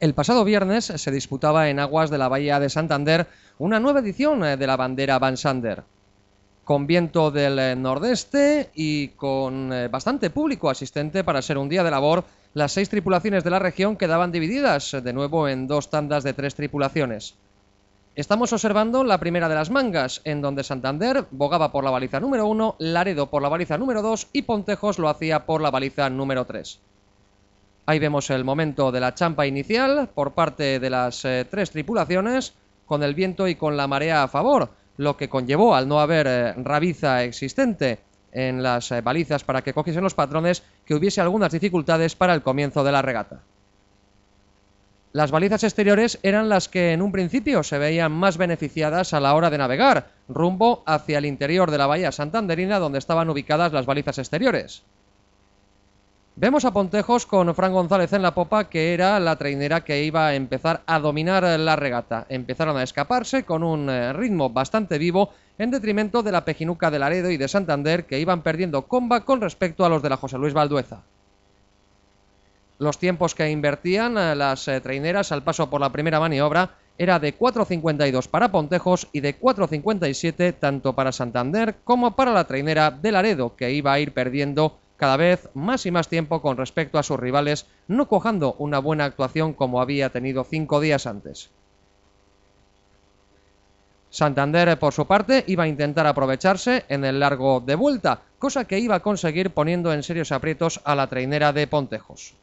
El pasado viernes se disputaba en aguas de la Bahía de Santander una nueva edición de la bandera Van Sander. Con viento del nordeste y con bastante público asistente para ser un día de labor, las 6 tripulaciones de la región quedaban divididas de nuevo en 2 tandas de 3 tripulaciones. Estamos observando la primera de las mangas, en donde Santander bogaba por la baliza número 1, Laredo por la baliza número 2 y Pontejos lo hacía por la baliza número 3. Ahí vemos el momento de la champa inicial por parte de las 3 tripulaciones, con el viento y con la marea a favor, lo que conllevó, al no haber rabiza existente en las balizas para que cogiesen los patrones, que hubiese algunas dificultades para el comienzo de la regata. Las balizas exteriores eran las que en un principio se veían más beneficiadas a la hora de navegar, rumbo hacia el interior de la bahía santanderina, donde estaban ubicadas las balizas exteriores. Vemos a Pontejos con Fran González en la popa, que era la trainera que iba a empezar a dominar la regata. Empezaron a escaparse con un ritmo bastante vivo, en detrimento de la Pejinuca de Laredo y de Santander, que iban perdiendo comba con respecto a los de la José Luis Valdueza. Los tiempos que invertían las traineras al paso por la primera maniobra era de 4.52 para Pontejos y de 4.57 tanto para Santander como para la trainera de Laredo, que iba a ir perdiendo cada vez más y más tiempo con respecto a sus rivales, no cojando una buena actuación como había tenido 5 días antes. Santander, por su parte, iba a intentar aprovecharse en el largo de vuelta, cosa que iba a conseguir poniendo en serios aprietos a la trainera de Pontejos.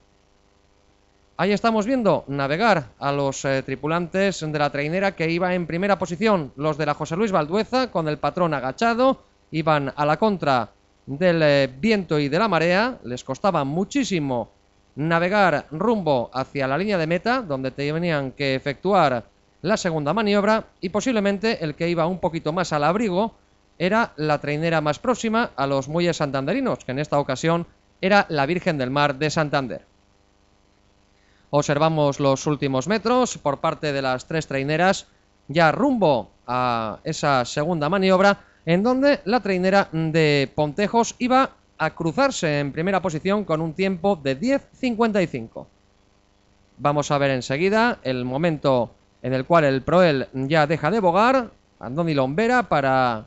Ahí estamos viendo navegar a los tripulantes de la trainera, que iba en primera posición, los de la José Luis Valdueza, con el patrón agachado, iban a la contra del viento y de la marea, les costaba muchísimo navegar rumbo hacia la línea de meta, donde tenían que efectuar la segunda maniobra, y posiblemente el que iba un poquito más al abrigo era la trainera más próxima a los muelles santanderinos, que en esta ocasión era la Virgen del Mar de Santander. Observamos los últimos metros por parte de las 3 traineras, ya rumbo a esa segunda maniobra, en donde la trainera de Pontejos iba a cruzarse en primera posición con un tiempo de 10.55. Vamos a ver enseguida el momento en el cual el proel ya deja de bogar, Andoni Lombera, para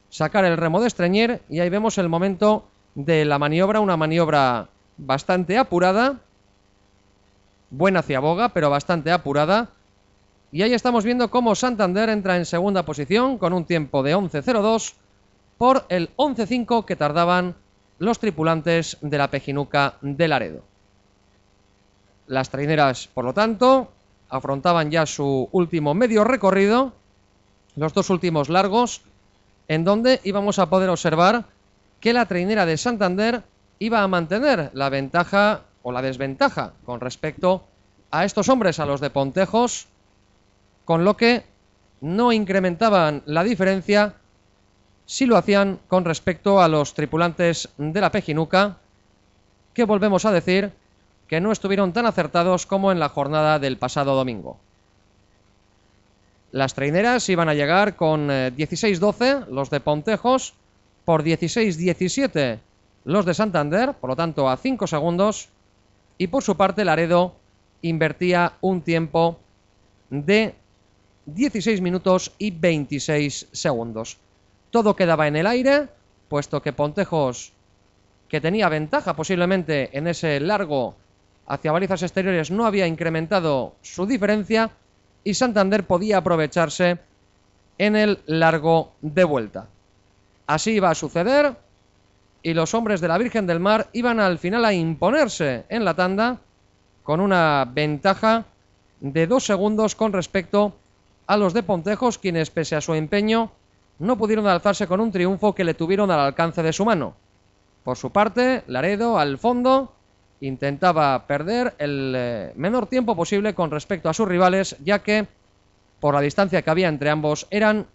sacar el remo de estreñir, y ahí vemos el momento de la maniobra, una maniobra bastante apurada, buena hacia boga, pero bastante apurada. Y ahí estamos viendo cómo Santander entra en segunda posición con un tiempo de 11.02 por el 11.05 que tardaban los tripulantes de la Pejinuca de Laredo. Las traineras, por lo tanto, afrontaban ya su último medio recorrido, los 2 últimos largos, en donde íbamos a poder observar que la trainera de Santander iba a mantener la ventaja o la desventaja con respecto a estos hombres, a los de Pontejos, con lo que no incrementaban la diferencia si lo hacían con respecto a los tripulantes de la Pejinuca, que volvemos a decir que no estuvieron tan acertados como en la jornada del pasado domingo. Las traineras iban a llegar con 16-12 los de Pontejos, por 16-17 los de Santander, por lo tanto a 5 segundos, y por su parte Laredo invertía un tiempo de 16 minutos y 26 segundos. Todo quedaba en el aire, puesto que Pontejos, que tenía ventaja posiblemente en ese largo hacia balizas exteriores, no había incrementado su diferencia, y Santander podía aprovecharse en el largo de vuelta. Así iba a suceder, y los hombres de la Virgen del Mar iban al final a imponerse en la tanda con una ventaja de 2 segundos con respecto a los de Pontejos, quienes, pese a su empeño, no pudieron alzarse con un triunfo que le tuvieron al alcance de su mano. Por su parte, Laredo, al fondo, intentaba perder el menor tiempo posible con respecto a sus rivales, ya que, por la distancia que había entre ambos, eran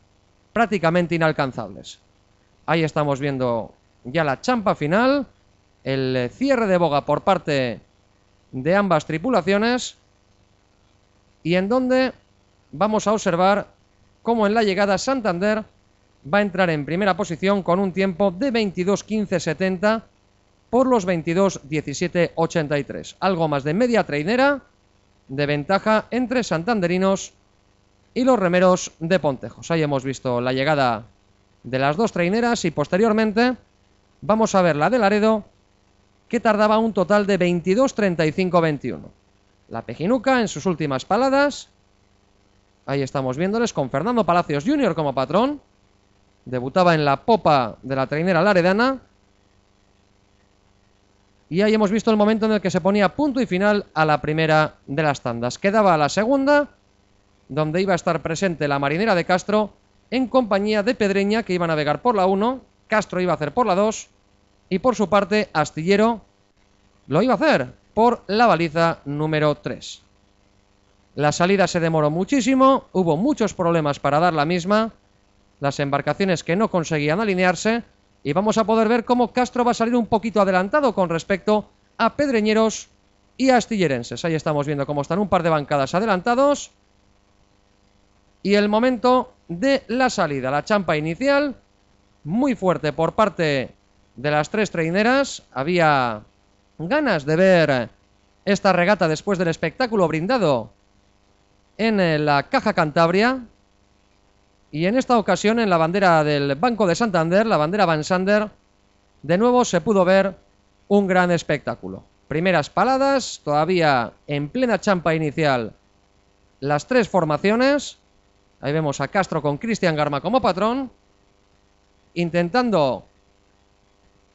prácticamente inalcanzables. Ahí estamos viendo ya la champa final, el cierre de boga por parte de ambas tripulaciones, y en donde vamos a observar cómo en la llegada Santander va a entrar en primera posición con un tiempo de 22.15.70 por los 22.17.83. Algo más de media trainera de ventaja entre santanderinos y los remeros de Pontejos. Ahí hemos visto la llegada de las dos traineras y posteriormente vamos a ver la de Laredo, que tardaba un total de 22:35:21. La Pejinuca en sus últimas paladas. Ahí estamos viéndoles con Fernando Palacios Jr. como patrón. Debutaba en la popa de la trainera laredana. Y ahí hemos visto el momento en el que se ponía punto y final a la primera de las tandas. Quedaba la segunda, donde iba a estar presente la marinera de Castro en compañía de Pedreña, que iba a navegar por la 1, Castro iba a hacer por la 2 y por su parte Astillero lo iba a hacer por la baliza número 3. La salida se demoró muchísimo, hubo muchos problemas para dar la misma, las embarcaciones que no conseguían alinearse, y vamos a poder ver cómo Castro va a salir un poquito adelantado con respecto a pedreñeros y astillerenses. Ahí estamos viendo cómo están un par de bancadas adelantados. Y el momento de la salida, la champa inicial, muy fuerte por parte de las tres traineras. Había ganas de ver esta regata después del espectáculo brindado en la Caja Cantabria. Y en esta ocasión, en la bandera del Banco de Santander, la bandera Vansander, de nuevo se pudo ver un gran espectáculo. Primeras paladas, todavía en plena champa inicial, las tres formaciones. Ahí vemos a Castro con Cristian Garma como patrón, intentando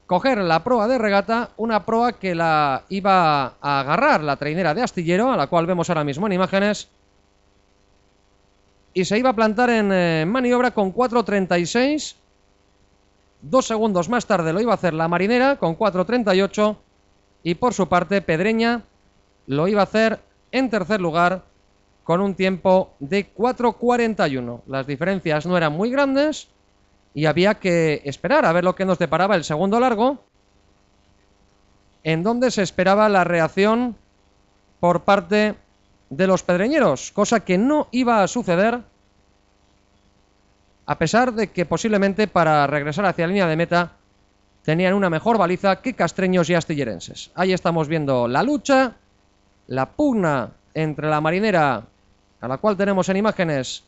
coger la proa de regata, una proa que la iba a agarrar la trainera de Astillero, a la cual vemos ahora mismo en imágenes, y se iba a plantar en maniobra con 4:36. 2 segundos más tarde lo iba a hacer la marinera con 4:38, y por su parte Pedreña lo iba a hacer en tercer lugar con un tiempo de 4:41. Las diferencias no eran muy grandes y había que esperar a ver lo que nos deparaba el segundo largo, en donde se esperaba la reacción por parte de los pedreñeros, cosa que no iba a suceder, a pesar de que posiblemente para regresar hacia la línea de meta tenían una mejor baliza que castreños y astillerenses. Ahí estamos viendo la lucha, la pugna entre la marinera, a la cual tenemos en imágenes,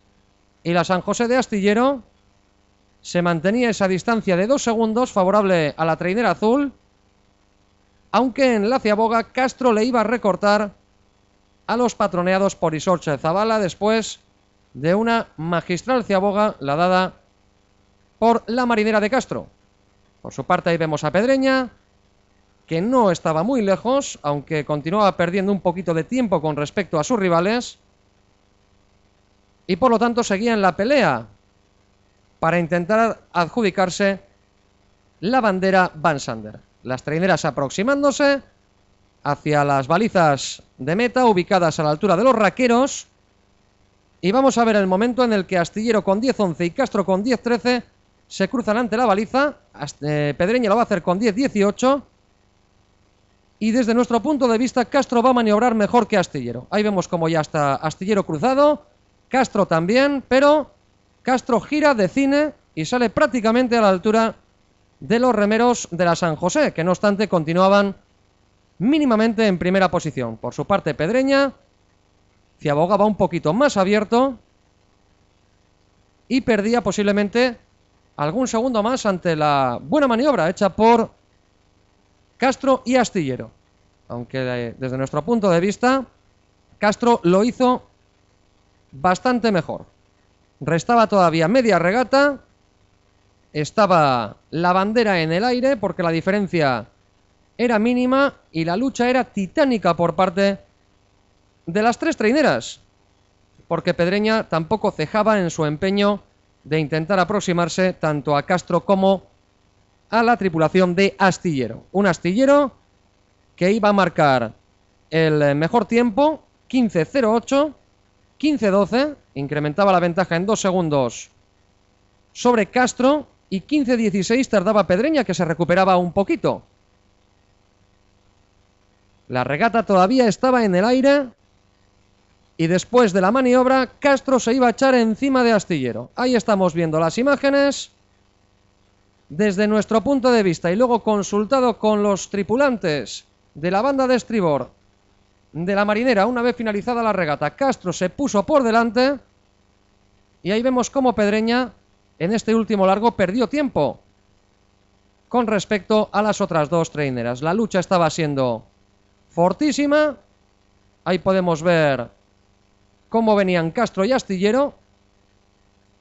y la San José de Astillero. Se mantenía esa distancia de 2 segundos favorable a la trainera azul, aunque en la ciaboga Castro le iba a recortar a los patroneados por Isorche Zabala después de una magistral ciaboga la dada por la marinera de Castro. Por su parte ahí vemos a Pedreña, que no estaba muy lejos, aunque continuaba perdiendo un poquito de tiempo con respecto a sus rivales, y por lo tanto seguía en la pelea para intentar adjudicarse la bandera Vansander. Las traineras aproximándose hacia las balizas de meta ubicadas a la altura de los raqueros, y vamos a ver el momento en el que Astillero con 10:11 y Castro con 10:13 se cruzan ante la baliza. Pedreña lo va a hacer con 10:18, y desde nuestro punto de vista Castro va a maniobrar mejor que Astillero. Ahí vemos como ya está Astillero cruzado, Castro también, pero Castro gira de cine y sale prácticamente a la altura de los remeros de la San José, que no obstante continuaban mínimamente en primera posición. Por su parte Pedreña, ciaboga va un poquito más abierto y perdía posiblemente algún segundo más ante la buena maniobra hecha por Castro y Astillero. Aunque desde nuestro punto de vista Castro lo hizo bastante mejor. Restaba todavía media regata, estaba la bandera en el aire porque la diferencia era mínima y la lucha era titánica por parte de las tres traineras, porque Pedreña tampoco cejaba en su empeño de intentar aproximarse tanto a Castro como a la tripulación de Astillero. Un Astillero que iba a marcar el mejor tiempo, 15:08, 15:12, incrementaba la ventaja en 2 segundos sobre Castro, y 15:16 tardaba Pedreña, que se recuperaba un poquito. La regata todavía estaba en el aire y después de la maniobra Castro se iba a echar encima de Astillero. Ahí estamos viendo las imágenes desde nuestro punto de vista y luego consultado con los tripulantes de la banda de estribor de la Marinera. Una vez finalizada la regata, Castro se puso por delante y ahí vemos cómo Pedreña en este último largo perdió tiempo con respecto a las otras dos traineras. La lucha estaba siendo fortísima. Ahí podemos ver cómo venían Castro y Astillero.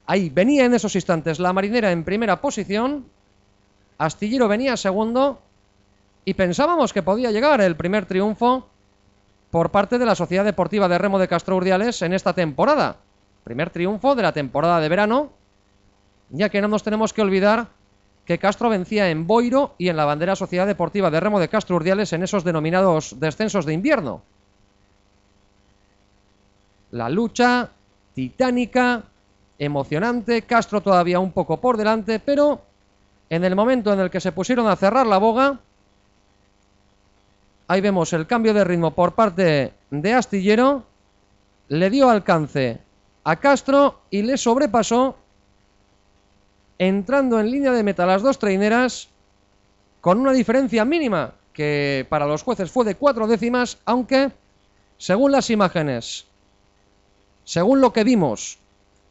Ahí venía en esos instantes la Marinera en primera posición, Astillero venía segundo y pensábamos que podía llegar el primer triunfo por parte de la Sociedad Deportiva de Remo de Castro Urdiales en esta temporada. Primer triunfo de la temporada de verano, ya que no nos tenemos que olvidar que Castro vencía en Boiro y en la bandera Sociedad Deportiva de Remo de Castro Urdiales en esos denominados descensos de invierno. La lucha titánica, emocionante, Castro todavía un poco por delante, pero en el momento en el que se pusieron a cerrar la boga, ahí vemos el cambio de ritmo por parte de Astillero, le dio alcance a Castro y le sobrepasó, entrando en línea de meta las dos traineras con una diferencia mínima que para los jueces fue de 4 décimas, aunque según las imágenes, según lo que vimos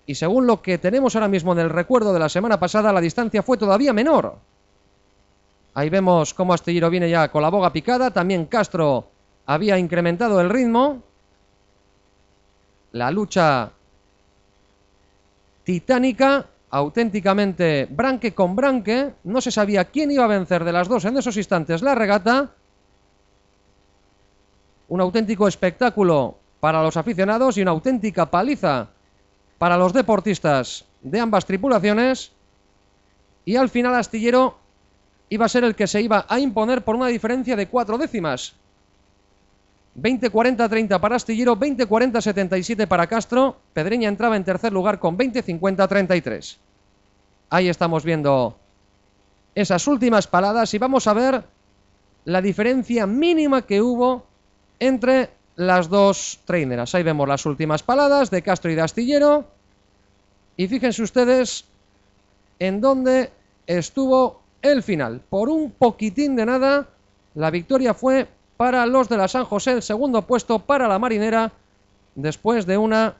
y según lo que tenemos ahora mismo en el recuerdo de la semana pasada, la distancia fue todavía menor. Ahí vemos cómo Astillero viene ya con la boga picada, también Castro había incrementado el ritmo. La lucha titánica, auténticamente branque con branque, no se sabía quién iba a vencer de las dos en esos instantes la regata. Un auténtico espectáculo para los aficionados y una auténtica paliza para los deportistas de ambas tripulaciones, y al final Astillero iba a ser el que se iba a imponer por una diferencia de 4 décimas. 20-40-30 para Astillero, 20-40-77 para Castro. Pedreña entraba en tercer lugar con 20-50-33. Ahí estamos viendo esas últimas paladas y vamos a ver la diferencia mínima que hubo entre las dos traineras. Ahí vemos las últimas paladas de Castro y de Astillero. Y fíjense ustedes en dónde estuvo el final. Por un poquitín de nada, la victoria fue para los de la San José, el segundo puesto para la Marinera, después de una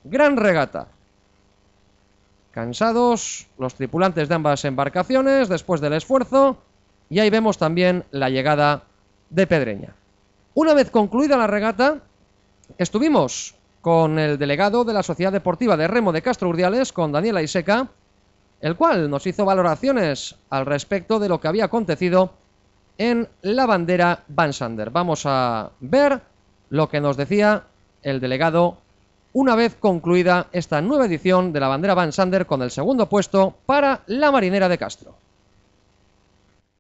gran regata. Cansados los tripulantes de ambas embarcaciones después del esfuerzo, y ahí vemos también la llegada de Pedreña. Una vez concluida la regata, estuvimos con el delegado de la Sociedad Deportiva de Remo de Castro Urdiales, con Daniel Aiseca, el cual nos hizo valoraciones al respecto de lo que había acontecido en la bandera Vansander. Vamos a ver lo que nos decía el delegado una vez concluida esta nueva edición de la bandera Vansander, con el segundo puesto para la Marinera de Castro.